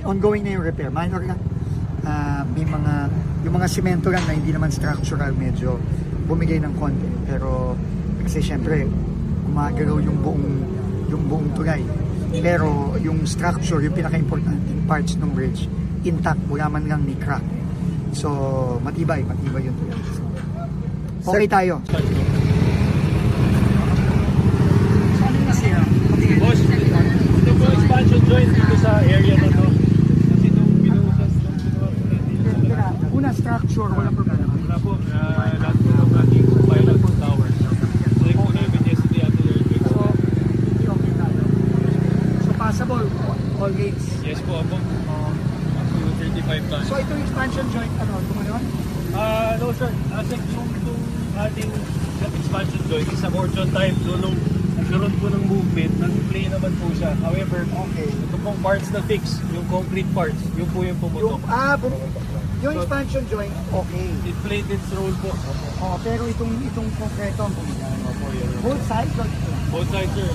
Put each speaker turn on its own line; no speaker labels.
ongoing na yung repair. Minor lang. May yung mga semento lang na hindi naman structural, medyo bumigay ng konti. Pero kasi syempre, gumagalaw yung buong tulay. Pero yung structure, yung pinaka-importante parts ng bridge, intact, wala man lang ni crack. So, matibay yung tulay. Okay tayo. Saan yung nasira?
Boss, ito po expansion joint dito sa area na to. Kasi itong binuhos
Una, structure, walang problema.
wala po, lahat po ng ating pilot towers. Check po namin yesterday after the earthquake.
So, okay tayo. So, passable, all gates.
Yes po, po. Up to 35 tons.
So, ito yung expansion joint, tumanon?
No sir, yung ating expansion joint is a torsion type. So nung nagkaroon po ng movement, nag-play naman po siya. However,
Okay.
ito pong parts na fix, yung concrete parts, yun po yung pumutok.
Yung expansion joint, okay.
It played its role po.
Pero itong konkreto,
Opo, yun.
both sides,
Both sides sir.